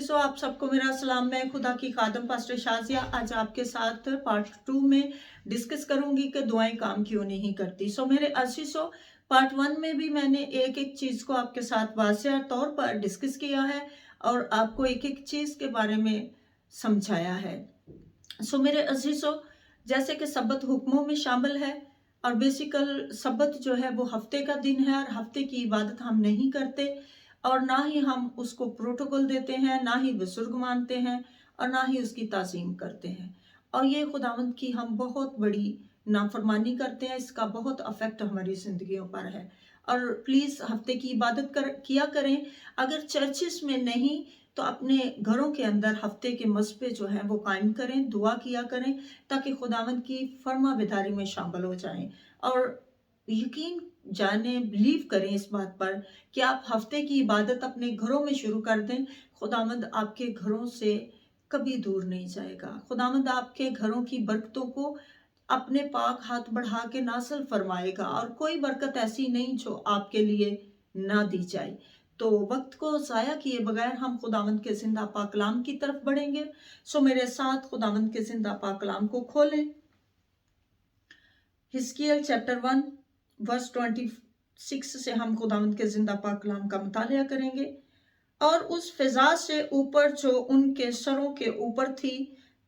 अज़ीज़ों, आप सबको मेरा सलाम। मैं खुदा की खादम पास्टर शाज़िया आज आपके साथ पार्ट 2 में डिस्कस करूंगी कि दुआएं काम क्यों नहीं करती। मेरे अज़ीज़ों, पार्ट 1 में भी मैंने एक एक चीज़ को आपके साथ वाज़ेह तौर पर डिस्कस किया है और आपको एक एक चीज़ के बारे में समझाया है। मेरे अज़ीज़ों, जैसे कि सब्बत हुक्मों में शामिल है और बेसिकल सब्बत जो है वो हफ्ते का दिन है और हफ्ते की इबादत हम नहीं करते और ना ही हम उसको प्रोटोकॉल देते हैं, ना ही बुजुर्ग मानते हैं और ना ही उसकी ताज़ीम करते हैं। और ये खुदावंद की हम बहुत बड़ी नाफरमानी करते हैं। इसका बहुत अफेक्ट हमारी ज़िंदगियों पर है। और प्लीज़ हफ्ते की इबादत किया करें। अगर चर्चिस में नहीं तो अपने घरों के अंदर हफ्ते के मसबे जो हैं वो कायम करें, दुआ किया करें ताकि खुदावंद की फर्मा बिदारी में शामिल हो जाएं। और यकीन जाने, बिलीव करें इस बात पर कि आप हफ्ते की इबादत अपने घरों में शुरू कर दें। खुदावंद आपके घरों से कभी दूर नहीं जाएगा। खुदावंद आपके घरों की बरकतों को अपने पाक हाथ बढ़ा के नासिल फरमाएगा और कोई बरकत ऐसी नहीं जो आपके लिए ना दी जाए। तो वक्त को ज़ाया किए बगैर हम खुदावंद के जिंदा पाक कलाम की तरफ बढ़ेंगे। मेरे साथ खुदावंद के जिंदा पाक कलाम को खोलें। हिजकिय्याह चैप्टर 1 वर्स 26 से हम खुदावंद के जिंदा पाक कलाम का मुतालिया करेंगे। और उस फिजा से ऊपर जो उनके सरों के ऊपर थी,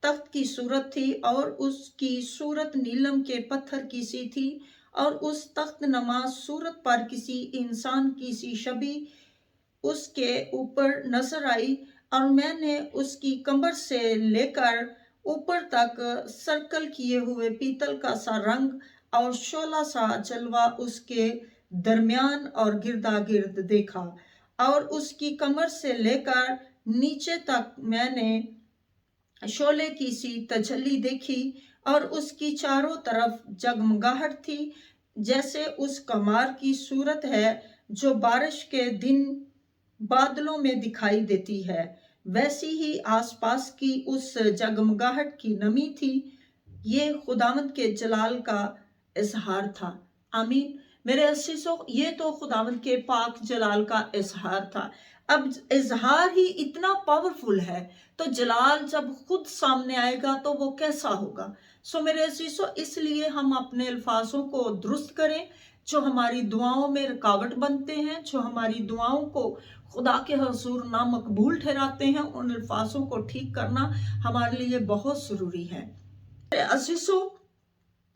तख्त की सूरत थी और उसकी सूरत नीलम के पत्थर की सी थी और उस तख्त नमा सूरत पर किसी इंसान की सी छवि उसके ऊपर नजर आई और मैंने उसकी कमर से लेकर ऊपर तक सर्कल किए हुए पीतल का सा रंग और शोला सा जलवा उसके दरमियान और गिरदा गिर्द देखा। और उसकी कमर से लेकर नीचे तक मैंने शोले की सी तजल्ली देखी और उसकी चारों तरफ जगमगाहट थी, जैसे उस कमार की सूरत है जो बारिश के दिन बादलों में दिखाई देती है, वैसी ही आसपास की उस जगमगाहट की नमी थी। ये खुदावंद के जलाल का इजहार था। आमीन। मेरे अज़ीज़ों, ये तो खुदावंद के पाक जलाल का इजहार था। अब इजहार ही इतना पावरफुल है तो जलाल जब खुद सामने आएगा तो वो कैसा होगा। मेरे अज़ीज़ों, इसलिए हम अपने अल्फाजों को दुरुस्त करें जो हमारी दुआओं में रुकावट बनते हैं, जो हमारी दुआओं को खुदा के हुजूर नामकबूल ठहराते हैं। उन अल्फाजों को ठीक करना हमारे लिए बहुत ज़रूरी है। अज़ीज़ों,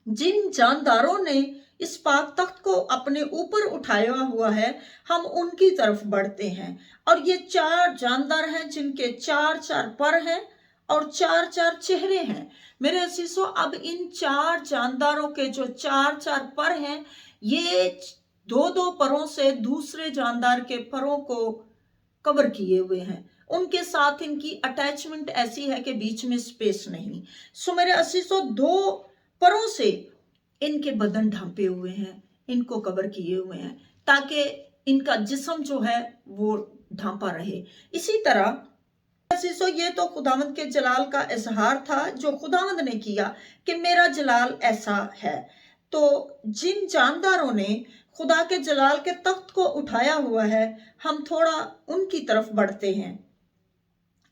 जिन जानदारों ने इस पाक तख्त को अपने ऊपर उठाया हुआ है, हम उनकी तरफ बढ़ते हैं। और ये 4 जानदार हैं जिनके 4-4 पर हैं और 4-4 चेहरे हैं। मेरे अज़ीज़ों, अब इन 4 जानदारों के जो 4-4 पर हैं, ये 2-2 परों से दूसरे जानदार के परों को कवर किए हुए हैं। उनके साथ इनकी अटैचमेंट ऐसी है कि बीच में स्पेस नहीं। मेरे अज़ीज़ों, 2 परों से इनके बदन ढांपे हुए हैं, इनको कवर किए हुए हैं ताकि इनका जिस्म जो है वो ढांपा रहे। इसी तरह अज़ीज़ों, ये तो खुदावंद के जलाल का इजहार था जो खुदावंद ने किया कि मेरा जलाल ऐसा है। तो जिन जानदारों ने खुदा के जलाल के तख्त को उठाया हुआ है, हम थोड़ा उनकी तरफ बढ़ते हैं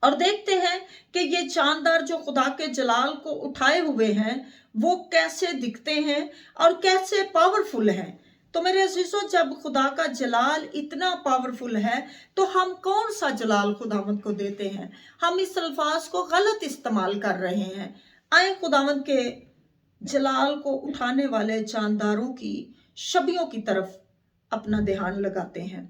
और देखते हैं कि ये जानदार जो खुदा के जलाल को उठाए हुए हैं वो कैसे दिखते हैं और कैसे पावरफुल हैं। तो मेरे अज़ीज़ों, जब खुदा का जलाल इतना पावरफुल है तो हम कौन सा जलाल खुदावंद को देते हैं? हम इस अल्फाज को गलत इस्तेमाल कर रहे हैं। आए खुदावंद के जलाल को उठाने वाले जानदारों की छवियों की तरफ अपना ध्यान लगाते हैं।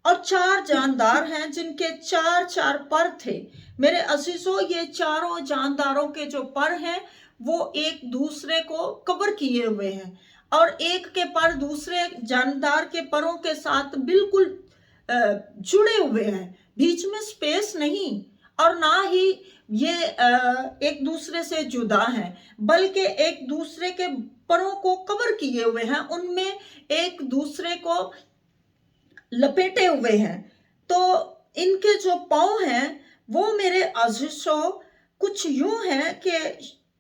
और 4 जानदार हैं जिनके 4-4 पर थे। मेरे अज़ीज़ों, ये चारों जानदारों के जो पर हैं वो एक दूसरे को कवर किए हुए हैं और एक के पर दूसरे जानदार के परों के साथ बिल्कुल जुड़े हुए हैं। बीच में स्पेस नहीं और ना ही ये एक दूसरे से जुदा हैं, बल्कि एक दूसरे के परों को कवर किए हुए हैं, उनमें एक दूसरे को लपेटे हुए हैं। तो इनके जो पांव हैं वो मेरे अज़ीज़ों कुछ यूं हैं कि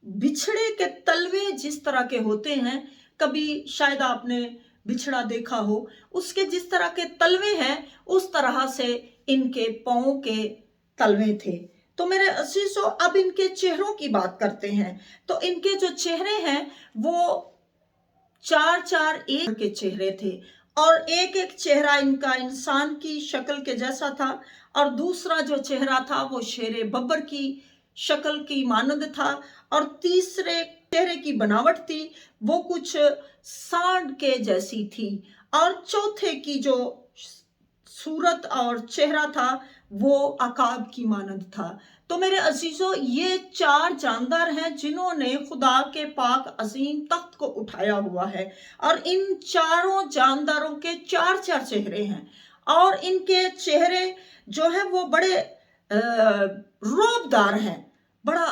बिछड़े के तलवे जिस तरह के होते हैं, कभी शायद आपने बिछड़ा देखा हो, उसके जिस तरह के तलवे हैं उस तरह से इनके पांव के तलवे थे। तो मेरे अजीजों, अब इनके चेहरों की बात करते हैं। तो इनके जो चेहरे हैं वो 4-4 एक के चेहरे थे, और एक एक चेहरा इनका इंसान की शक्ल के जैसा था, और दूसरा जो चेहरा था वो शेरे बब्बर की शक्ल की मानंद था, और तीसरे चेहरे की बनावट थी वो कुछ सांड के जैसी थी, और चौथे की जो सूरत और चेहरा था वो अकाब की मानंद था। तो मेरे अजीजों, ये 4 जानदार हैं जिन्होंने खुदा के पाक अजीम तख्त को उठाया हुआ है, और इन चारों जानदारों के 4-4 चेहरे हैं, और इनके चेहरे जो है वो बड़े रौबदार हैं, बड़ा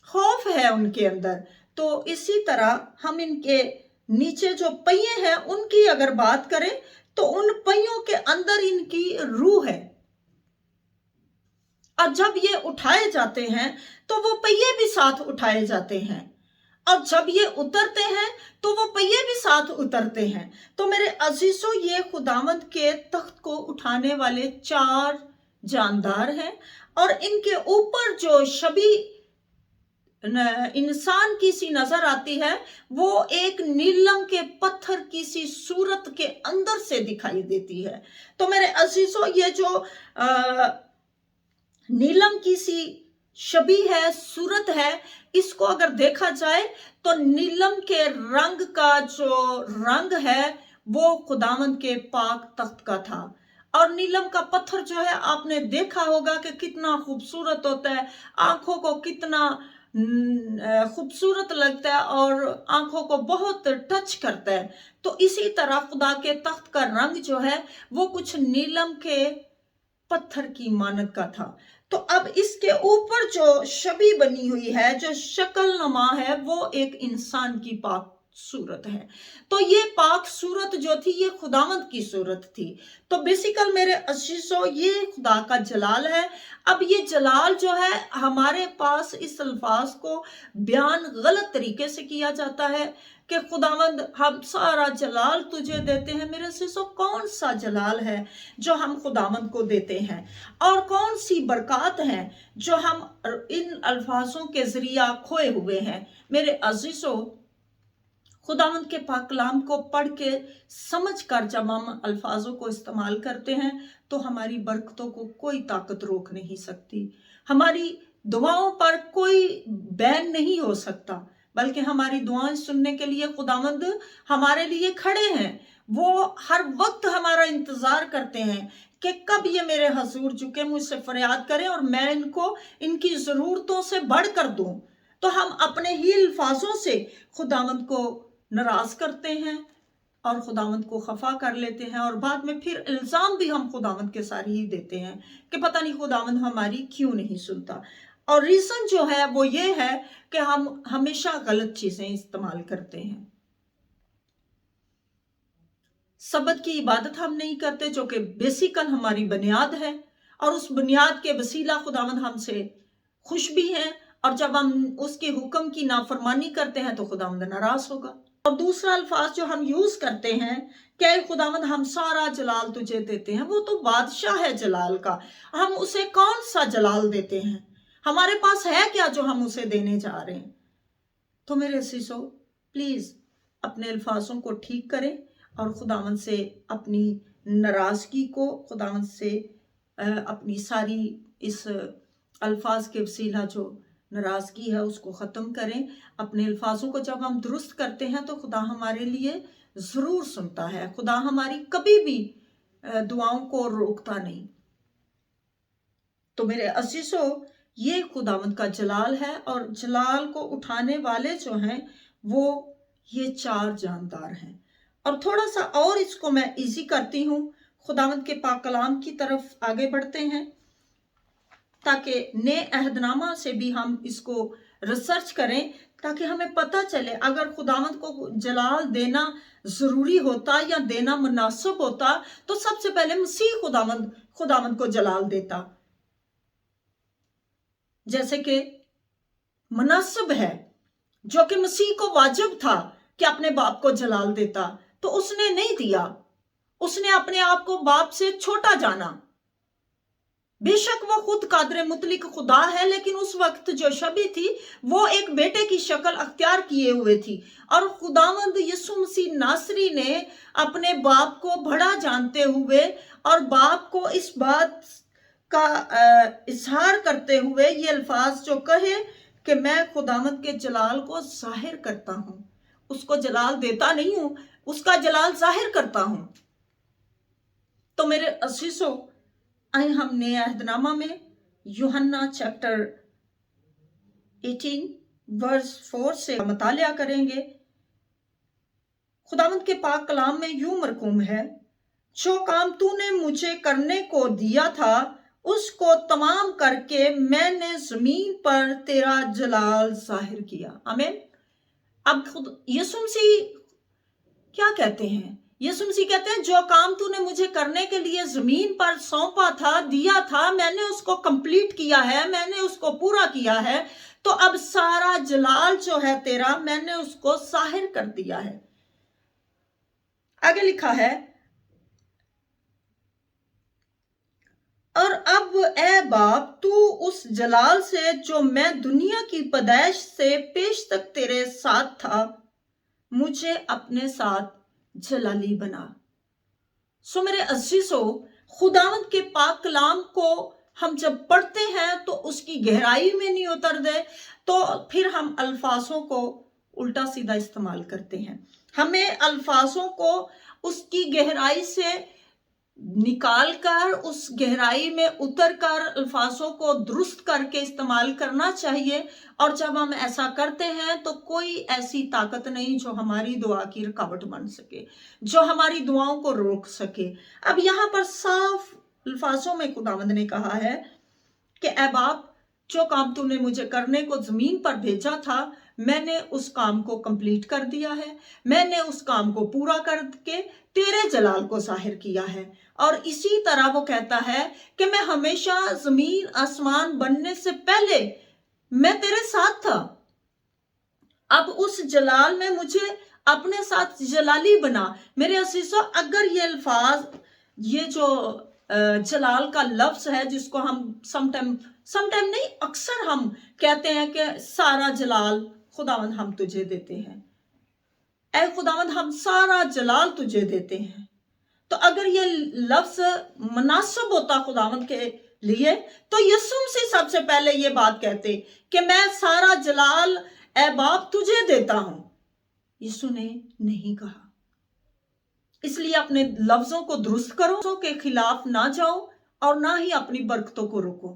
खौफ है उनके अंदर। तो इसी तरह हम इनके नीचे जो पहिए हैं उनकी अगर बात करें तो उन पहियों के अंदर इनकी रूह है, और जब ये उठाए जाते हैं तो वो पहिए भी साथ उठाए जाते हैं, और जब ये उतरते हैं तो वो पहिए भी साथ उतरते हैं। तो मेरे अजीजों, ये खुदावंद के तख्त को उठाने वाले 4 जानदार हैं, और इनके ऊपर जो छवि इंसान की सी नजर आती है वो एक नीलम के पत्थर की सी सूरत के अंदर से दिखाई देती है। तो मेरे अजीजों, ये जो नीलम की सी छवि है, सूरत है, इसको अगर देखा जाए तो नीलम के रंग का जो रंग है वो खुदावंद के पाक तख्त का था। और नीलम का पत्थर जो है आपने देखा होगा कि कितना खूबसूरत होता है, आंखों को कितना खूबसूरत लगता है और आंखों को बहुत टच करता है। तो इसी तरह खुदा के तख्त का रंग जो है वो कुछ नीलम के पत्थर की मानद का था। तो अब इसके ऊपर जो छवि बनी हुई है, जो शक्ल नमा है, वो एक इंसान की पाक सूरत है। तो ये पाक सूरत जो थी ये खुदावंद की सूरत थी। तो बेसिकल मेरे अजीजों, ये खुदा का जलाल है। अब ये जलाल जो है हमारे पास इस अल्फाज को बयान गलत तरीके से किया जाता है कि खुदावंद हम सारा जलाल तुझे देते हैं। मेरे अजीजों, कौन सा जलाल है जो हम खुदावंद को देते हैं, और कौन सी बरकत हैं जो हम इन अल्फाजों के जरिया खोए हुए हैं। मेरे अजीजों, खुदावंद के पाक कलाम को पढ़ के समझ कर जब हम अल्फाजों को इस्तेमाल करते हैं तो हमारी बरकतों को कोई ताकत रोक नहीं सकती, हमारी दुआओं पर कोई बैन नहीं हो सकता, बल्कि हमारी दुआएं सुनने के लिए खुदावंद हमारे लिए खड़े हैं। वो हर वक्त हमारा इंतजार करते हैं कि कब ये मेरे हजूर झुके, मुझसे फरियाद करें और मैं इनको इनकी जरूरतों से बढ़कर दूं। तो हम अपने ही अल्फाजों से खुदावंद को नाराज करते हैं और खुदावंद को खफा कर लेते हैं, और बाद में फिर इल्जाम भी हम खुदावंद के सारे ही देते हैं कि पता नहीं खुदावंद हमारी क्यों नहीं सुनता। और रीजन जो है वो ये है कि हम हमेशा गलत चीजें इस्तेमाल करते हैं। सबत की इबादत हम नहीं करते जो कि बेसिकल हमारी बुनियाद है, और उस बुनियाद के वसीला खुदावंद हमसे खुश भी हैं, और जब हम उसके हुक्म की नाफरमानी करते हैं तो खुदावंद नाराज होगा। और दूसरा अल्फाज जो हम यूज करते हैं कि खुदावंद हम सारा जलाल तुझे देते हैं, वो तो बादशाह है जलाल का, हम उसे कौन सा जलाल देते हैं, हमारे पास है क्या जो हम उसे देने जा रहे हैं। तो मेरे अजीजों, प्लीज अपने अल्फाजों को ठीक करें और खुदावंद से अपनी नाराजगी को, खुदावंद से अपनी सारी इस अल्फाज के वसीला जो नाराजगी है उसको ख़त्म करें। अपने अल्फाजों को जब हम दुरुस्त करते हैं तो खुदा हमारे लिए ज़रूर सुनता है, खुदा हमारी कभी भी दुआओं को रोकता नहीं। तो मेरे अजीजों, ये खुदावंद का जलाल है, और जलाल को उठाने वाले जो हैं वो ये 4 जानदार हैं। और थोड़ा सा और इसको मैं इजी करती हूँ, खुदावंद के पाक कलाम की तरफ आगे बढ़ते हैं ताकि नए अहदनामा से भी हम इसको रिसर्च करें, ताकि हमें पता चले अगर खुदावंद को जलाल देना जरूरी होता या देना मुनासिब होता तो सबसे पहले मसीह खुदावंद को जलाल देता। जैसे कि मुनासिब है, जो कि मसीह को वाजिब था कि अपने बाप को जलाल देता, तो उसने नहीं दिया, उसने अपने आप को बाप से छोटा जाना। बेशक वो खुद कादर मुतलिक खुदा है, लेकिन उस वक्त जो शबी थी वो एक बेटे की शक्ल अख्तियार किए हुए थी। और खुदावंद यीशु मसीह नासरी ने अपने बाप को बड़ा जानते हुए और बाप को इस बात का इजहार करते हुए ये अल्फाज जो कहे कि मैं खुदावंद के जलाल को जाहिर करता हूं, उसको जलाल देता नहीं हूं, उसका जलाल जाहिर करता हूं। तो मेरे अजीजों, आए हम नए अहदनामा में यूहन्ना चैप्टर 18 वर्स 4 से मुतालिया करेंगे। खुदावंद के पाक कलाम में यूं मरकूम है, जो काम तूने मुझे करने को दिया था उसको तमाम करके मैंने जमीन पर तेरा जलाल जाहिर किया। आमीन। अब खुद यीशु मसीह क्या कहते हैं? यीशु मसीह कहते हैं, जो काम तूने मुझे करने के लिए जमीन पर सौंपा था, दिया था, मैंने उसको कंप्लीट किया है, मैंने उसको पूरा किया है। तो अब सारा जलाल जो है तेरा, मैंने उसको जाहिर कर दिया है। आगे लिखा है, और अब ए बाप, तू उस जलाल से जो मैं दुनिया की पैदाइश से पेश तक तेरे साथ था, मुझे अपने साथ जलाली बना। सो मेरे अजीजों, खुदावंद के पाक कलाम को हम जब पढ़ते हैं तो उसकी गहराई में नहीं उतरते, तो फिर हम अल्फाजों को उल्टा सीधा इस्तेमाल करते हैं। हमें अल्फाजों को उसकी गहराई से निकाल कर, उस गहराई में उतर कर अल्फाजों को दुरुस्त करके इस्तेमाल करना चाहिए। और जब हम ऐसा करते हैं तो कोई ऐसी ताकत नहीं जो हमारी दुआ की रुकावट बन सके, जो हमारी दुआओं को रोक सके। अब यहाँ पर साफ अल्फाजों में खुदावंद ने कहा है कि ऐ बाप, जो काम तूने मुझे करने को जमीन पर भेजा था, मैंने उस काम को कंप्लीट कर दिया है, मैंने उस काम को पूरा करके तेरे जलाल को जाहिर किया है। और इसी तरह वो कहता है कि मैं हमेशा जमीन आसमान बनने से पहले मैं तेरे साथ था। अब उस जलाल में मुझे अपने साथ जलाली बना। मेरे अजीजों, अगर ये अल्फाज, ये जो जलाल का लफ्ज है, जिसको हम समटाइम नहीं, अक्सर हम कहते हैं कि सारा जलाल खुदावंद हम तुझे देते हैं, ऐ खुदावंद हम सारा जलाल तुझे देते हैं। तो अगर ये लफ्ज मुनासिब होता खुदावंद के लिए, तो यीशु मसीह सबसे पहले ये बात कहते कि मैं सारा जलाल ऐ बाप तुझे देता हूं। यीशु ने नहीं कहा। इसलिए अपने लफ्जों को दुरुस्त करो, के खिलाफ ना जाओ और ना ही अपनी बरकतों को रोको।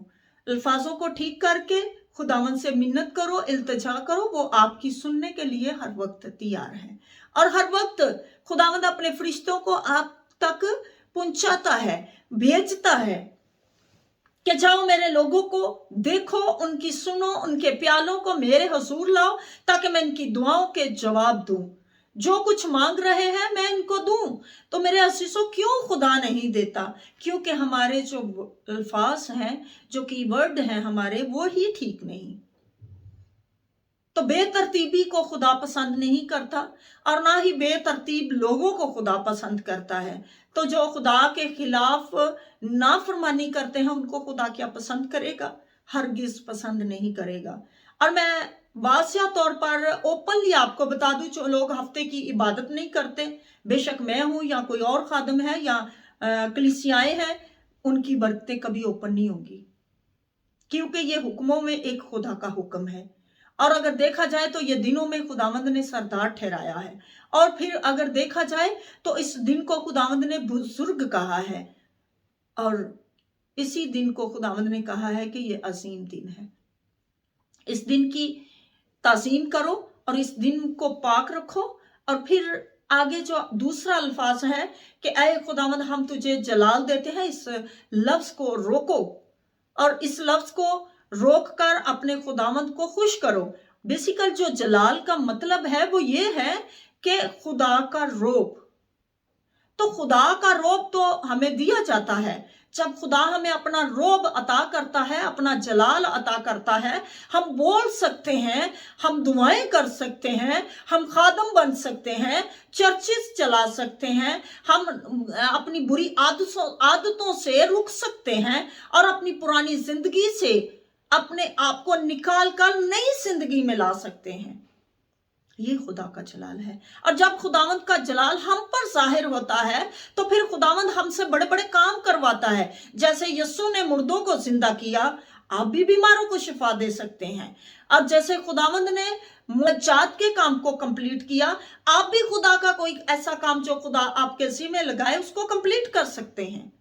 अल्फाजों को ठीक करके खुदावंद से मिन्नत करो, इल्तिजा करो, वो आपकी सुनने के लिए हर वक्त तैयार है। और हर वक्त खुदावंद अपने फरिश्तों को आप तक पहुंचाता है, भेजता है कि जाओ मेरे लोगों को देखो, उनकी सुनो, उनके प्यालों को मेरे हुजूर लाओ, ताकि मैं इनकी दुआओं के जवाब दूं। जो कुछ मांग रहे हैं मैं इनको दूं। तो मेरे अजीजों, क्यों खुदा नहीं देता? क्योंकि हमारे जो अल्फाज हैं, जो कीवर्ड हैं हमारे, वो ही ठीक नहीं। तो बेतरतीबी को खुदा पसंद नहीं करता और ना ही बेतरतीब लोगों को खुदा पसंद करता है। तो जो खुदा के खिलाफ नाफरमानी करते हैं, उनको खुदा क्या पसंद करेगा? हरगिज पसंद नहीं करेगा। और मैं वासिया तौर पर ओपनली आपको बता दूं, जो लोग हफ्ते की इबादत नहीं करते, बेशक मैं हूं या कोई और खादम है या कलीसियाएं हैं, उनकी बरकतें कभी ओपन नहीं होंगी, क्योंकि ये हुक्मों में एक खुदा का हुक्म है। और अगर देखा जाए तो ये दिनों में खुदावंद ने सरदार ठहराया है। और फिर अगर देखा जाए तो इस दिन को खुदावंद ने बुजुर्ग कहा है, और इसी दिन को खुदावंद ने कहा है कि ये अजीम दिन है। इस दिन की ताज़ीम करो और इस दिन को पाक रखो। और फिर आगे जो दूसरा अल्फाज है कि ऐ खुदावंद हम तुझे जलाल देते हैं, इस लफ्ज को रोको और इस लफ्ज को रोक कर अपने खुदावंद को खुश करो। बेसिकल जो जलाल का मतलब है वो ये है कि खुदा का रोब। तो खुदा का रोब तो हमें दिया जाता है। जब खुदा हमें अपना रोब अता करता है, अपना जलाल अता करता है, हम बोल सकते हैं, हम दुआएं कर सकते हैं, हम खादम बन सकते हैं, चर्चिस चला सकते हैं, हम अपनी बुरी आदतों से रुक सकते हैं और अपनी पुरानी जिंदगी से अपने आप को निकाल कर नई जिंदगी में ला सकते हैं। ये खुदा का जलाल है। और जब खुदावंद का जलाल हम पर जाहिर होता है तो फिर खुदावंद हमसे बड़े बड़े काम करवाता है। जैसे यीशु ने मुर्दों को जिंदा किया, आप भी बीमारों को शिफा दे सकते हैं। अब जैसे खुदावंद ने मुआजात के काम को कंप्लीट किया, आप भी खुदा का कोई ऐसा काम जो खुदा आपके ज़िम्मे लगाए उसको कंप्लीट कर सकते हैं।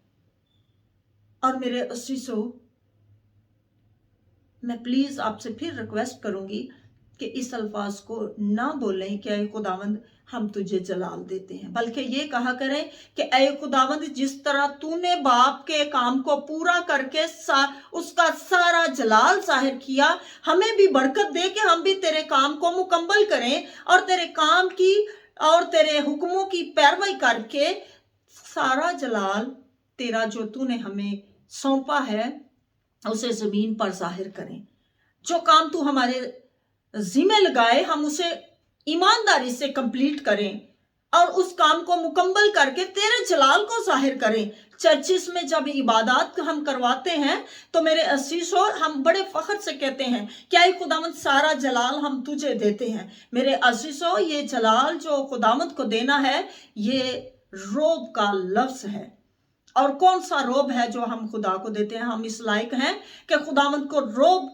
और मेरे अज़ीज़ों, मैं प्लीज आपसे फिर रिक्वेस्ट करूंगी कि इस अल्फाज को ना बोलें कि ऐ खुदावंद हम तुझे जलाल देते हैं, बल्कि ये कहा करें कि ऐ खुदावंद जिस तरह तूने बाप के काम को पूरा करके उसका सारा जलाल जाहिर किया, हमें भी बरकत दे कि हम भी तेरे काम को मुकम्मल करें और तेरे काम की और तेरे हुक्मों की पैरवी करके सारा जलाल तेरा जो तूने हमें सौंपा है उसे जमीन पर जाहिर करें। जो काम तू हमारे जिम्मे लगाए हम उसे ईमानदारी से कंप्लीट करें और उस काम को मुकम्मल करके तेरे जलाल को जाहिर करें। चर्चिस में जब इबादत हम करवाते हैं तो मेरे अज़ीज़ों, हम बड़े फख्र से कहते हैं क्या ये खुदावंद सारा जलाल हम तुझे देते हैं। मेरे अज़ीज़ों, ये जलाल जो खुदावंद को देना है ये रोब का लफ्ज़ है। और कौन सा रोब है जो हम खुदा को देते हैं? हम इस लायक हैं कि खुदावंद को रोब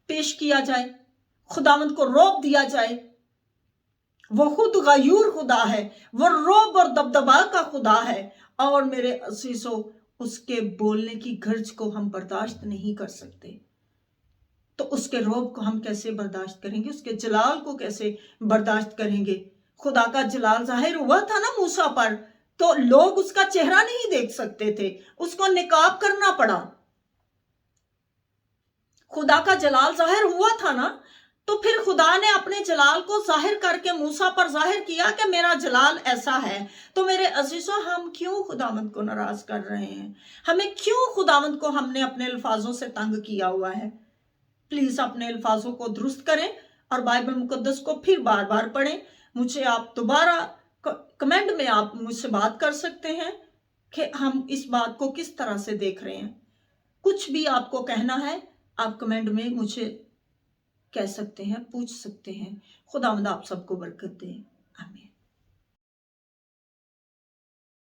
पेश किया जाए, खुदावंद को रोब दिया जाए। वो खुद गयूर खुदा है, वो रोब और दबदबा का खुदा है। और मेरे अज़ीज़ों, उसके बोलने की गर्ज को हम बर्दाश्त नहीं कर सकते, तो उसके रोब को हम कैसे बर्दाश्त करेंगे? उसके जलाल को कैसे बर्दाश्त करेंगे? खुदा का जलाल जाहिर हुआ था ना मूसा पर, तो लोग उसका चेहरा नहीं देख सकते थे, उसको निकाब करना पड़ा। खुदा का जलाल जाहिर हुआ था ना, तो फिर खुदा ने अपने जलाल को जाहिर करके मूसा पर जाहिर किया कि मेरा जलाल ऐसा है। तो मेरे अज़ीज़ों, हम क्यों खुदावंद को नाराज कर रहे हैं? हमें क्यों खुदावंद को हमने अपने अल्फाजों से तंग किया हुआ है? प्लीज अपने अल्फाजों को दुरुस्त करें और बाइबल मुकद्दस को फिर बार बार पढ़ें। मुझे आप दोबारा कमेंट में आप मुझसे बात कर सकते हैं कि हम इस बात को किस तरह से देख रहे हैं। कुछ भी आपको कहना है आप कमेंट में मुझे कह सकते हैं, पूछ सकते हैं। खुदावंद आप सबको बरकत दे। आमीन।